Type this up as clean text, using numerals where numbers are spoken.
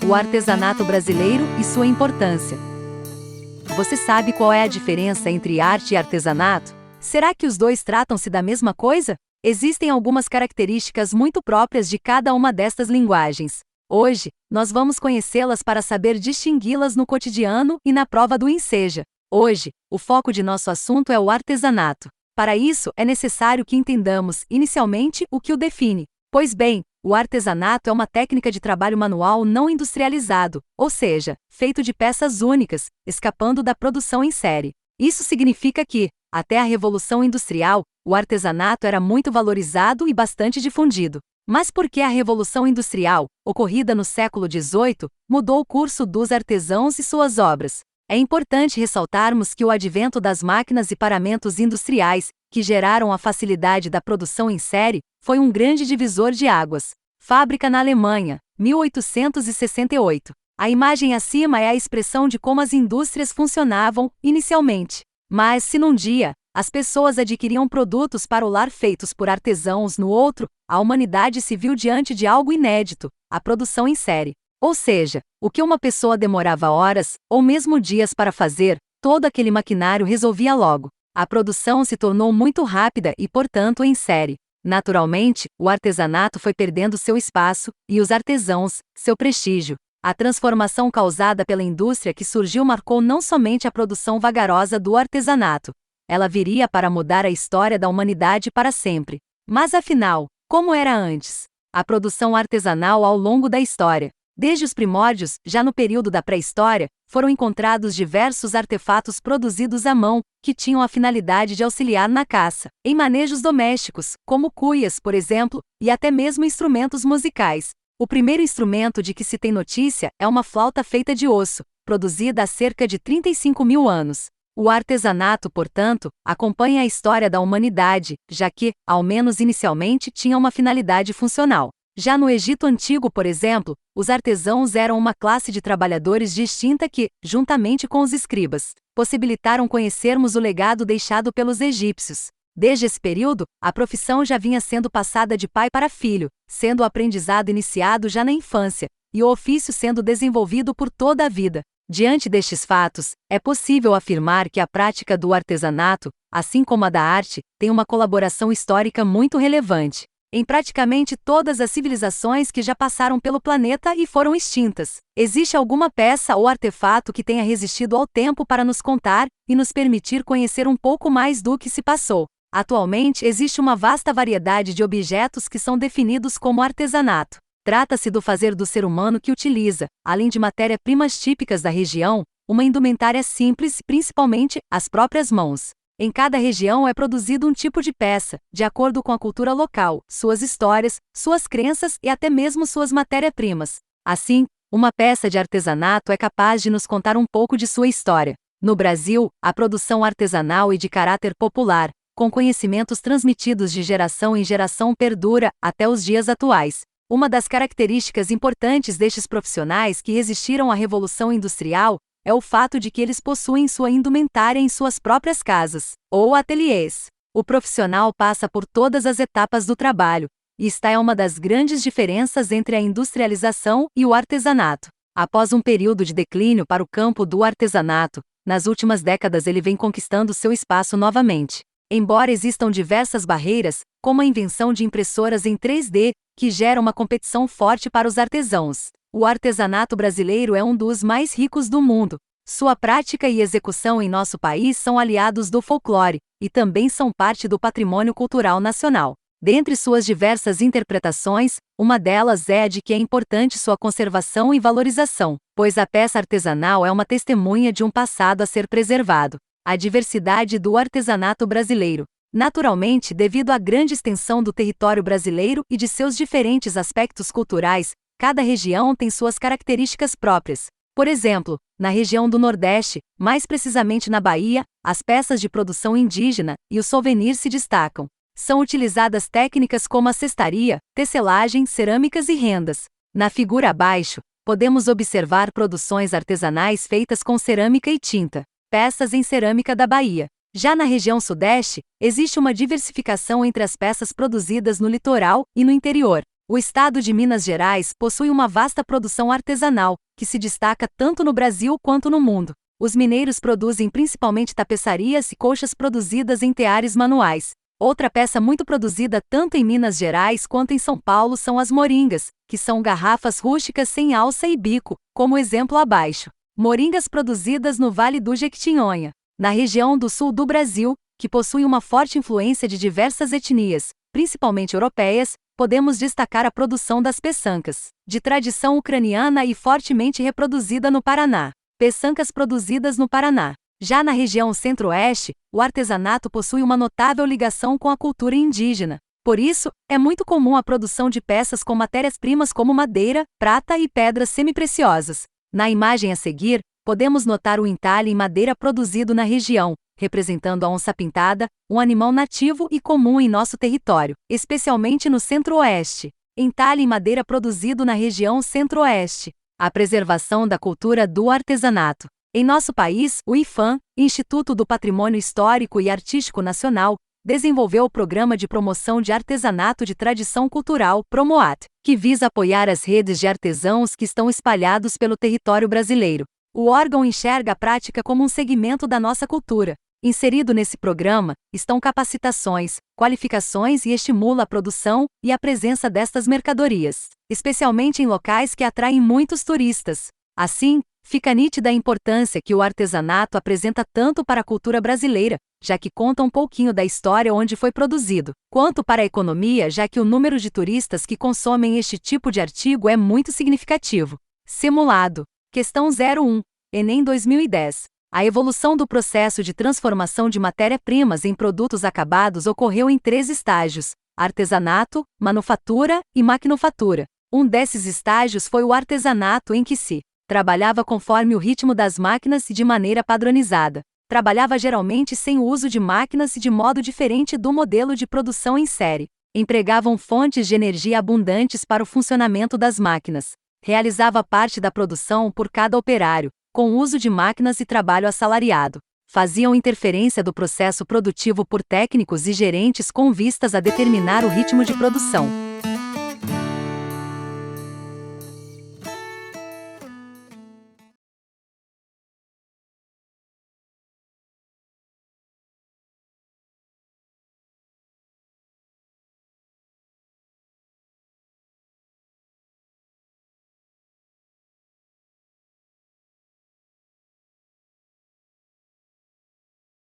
o artesanato brasileiro e sua importância. Você sabe qual é a diferença entre arte e artesanato? Será que os dois tratam-se da mesma coisa? Existem algumas características muito próprias de cada uma destas linguagens. Hoje, nós vamos conhecê-las para saber distingui-las no cotidiano e na prova do Enseja. Hoje, o foco de nosso assunto é o artesanato. Para isso, é necessário que entendamos, inicialmente, o que o define. Pois bem, o artesanato é uma técnica de trabalho manual não industrializado, ou seja, feito de peças únicas, escapando da produção em série. Isso significa que, até a Revolução Industrial, o artesanato era muito valorizado e bastante difundido. Mas por que a Revolução Industrial, ocorrida no século XVIII, mudou o curso dos artesãos e suas obras? É importante ressaltarmos que o advento das máquinas e paramentos industriais, que geraram a facilidade da produção em série, foi um grande divisor de águas. Fábrica na Alemanha, 1868. A imagem acima é a expressão de como as indústrias funcionavam, inicialmente. Mas se num dia, as pessoas adquiriam produtos para o lar feitos por artesãos no outro, a humanidade se viu diante de algo inédito, a produção em série. Ou seja, o que uma pessoa demorava horas, ou mesmo dias para fazer, todo aquele maquinário resolvia logo. A produção se tornou muito rápida e, portanto, em série. Naturalmente, o artesanato foi perdendo seu espaço, e os artesãos, seu prestígio. A transformação causada pela indústria que surgiu marcou não somente a produção vagarosa do artesanato. Ela viria para mudar a história da humanidade para sempre. Mas afinal, como era antes? A produção artesanal ao longo da história. Desde os primórdios, já no período da pré-história, foram encontrados diversos artefatos produzidos à mão, que tinham a finalidade de auxiliar na caça, em manejos domésticos, como cuias, por exemplo, e até mesmo instrumentos musicais. O primeiro instrumento de que se tem notícia é uma flauta feita de osso, produzida há cerca de 35 mil anos. O artesanato, portanto, acompanha a história da humanidade, já que, ao menos inicialmente, tinha uma finalidade funcional. Já no Egito Antigo, por exemplo, os artesãos eram uma classe de trabalhadores distinta que, juntamente com os escribas, possibilitaram conhecermos o legado deixado pelos egípcios. Desde esse período, a profissão já vinha sendo passada de pai para filho, sendo o aprendizado iniciado já na infância, e o ofício sendo desenvolvido por toda a vida. Diante destes fatos, é possível afirmar que a prática do artesanato, assim como a da arte, tem uma colaboração histórica muito relevante em praticamente todas as civilizações que já passaram pelo planeta e foram extintas. Existe alguma peça ou artefato que tenha resistido ao tempo para nos contar e nos permitir conhecer um pouco mais do que se passou. Atualmente existe uma vasta variedade de objetos que são definidos como artesanato. Trata-se do fazer do ser humano que utiliza, além de matéria-primas típicas da região, uma indumentária simples, principalmente as próprias mãos. Em cada região é produzido um tipo de peça, de acordo com a cultura local, suas histórias, suas crenças e até mesmo suas matérias-primas. Assim, uma peça de artesanato é capaz de nos contar um pouco de sua história. No Brasil, a produção artesanal e de caráter popular, com conhecimentos transmitidos de geração em geração perdura até os dias atuais. Uma das características importantes destes profissionais que resistiram à Revolução Industrial é o fato de que eles possuem sua indumentária em suas próprias casas, ou ateliês. O profissional passa por todas as etapas do trabalho, e esta é uma das grandes diferenças entre a industrialização e o artesanato. Após um período de declínio para o campo do artesanato, nas últimas décadas ele vem conquistando seu espaço novamente. Embora existam diversas barreiras, como a invenção de impressoras em 3D, que gera uma competição forte para os artesãos, o artesanato brasileiro é um dos mais ricos do mundo. Sua prática e execução em nosso país são aliados do folclore, e também são parte do patrimônio cultural nacional. Dentre suas diversas interpretações, uma delas é a de que é importante sua conservação e valorização, pois a peça artesanal é uma testemunha de um passado a ser preservado. A diversidade do artesanato brasileiro. Naturalmente, devido à grande extensão do território brasileiro e de seus diferentes aspectos culturais, cada região tem suas características próprias. Por exemplo, na região do Nordeste, mais precisamente na Bahia, as peças de produção indígena e os souvenirs se destacam. São utilizadas técnicas como a cestaria, tecelagem, cerâmicas e rendas. Na figura abaixo, podemos observar produções artesanais feitas com cerâmica e tinta, peças em cerâmica da Bahia. Já na região Sudeste, existe uma diversificação entre as peças produzidas no litoral e no interior. O estado de Minas Gerais possui uma vasta produção artesanal, que se destaca tanto no Brasil quanto no mundo. Os mineiros produzem principalmente tapeçarias e colchas produzidas em teares manuais. Outra peça muito produzida tanto em Minas Gerais quanto em São Paulo são as moringas, que são garrafas rústicas sem alça e bico, como o exemplo abaixo. Moringas produzidas no Vale do Jequitinhonha, na região do sul do Brasil, que possui uma forte influência de diversas etnias, principalmente europeias, podemos destacar a produção das peçancas, de tradição ucraniana e fortemente reproduzida no Paraná. Peçancas produzidas no Paraná. Já na região centro-oeste, o artesanato possui uma notável ligação com a cultura indígena. Por isso, é muito comum a produção de peças com matérias-primas como madeira, prata e pedras semipreciosas. Na imagem a seguir, podemos notar o entalhe em madeira produzido na região, representando a onça-pintada, um animal nativo e comum em nosso território, especialmente no centro-oeste. Entalhe em madeira produzido na região centro-oeste. A preservação da cultura do artesanato. Em nosso país, o IPHAN, Instituto do Patrimônio Histórico e Artístico Nacional, desenvolveu o Programa de Promoção de Artesanato de Tradição Cultural, PROMOAT, que visa apoiar as redes de artesãos que estão espalhados pelo território brasileiro. O órgão enxerga a prática como um segmento da nossa cultura. Inserido nesse programa, estão capacitações, qualificações e estimula a produção e a presença destas mercadorias, especialmente em locais que atraem muitos turistas. Assim, fica nítida a importância que o artesanato apresenta tanto para a cultura brasileira, já que conta um pouquinho da história onde foi produzido, quanto para a economia, já que o número de turistas que consomem este tipo de artigo é muito significativo. Simulado. Questão 01. Enem 2010. A evolução do processo de transformação de matéria-primas em produtos acabados ocorreu em 3 estágios: artesanato, manufatura e maquinofatura. Um desses estágios foi o artesanato, em que se trabalhava conforme o ritmo das máquinas e de maneira padronizada. Trabalhava geralmente sem o uso de máquinas e de modo diferente do modelo de produção em série. Empregavam fontes de energia abundantes para o funcionamento das máquinas. Realizava parte da produção por cada operário, com uso de máquinas e trabalho assalariado. Faziam interferência do processo produtivo por técnicos e gerentes com vistas a determinar o ritmo de produção.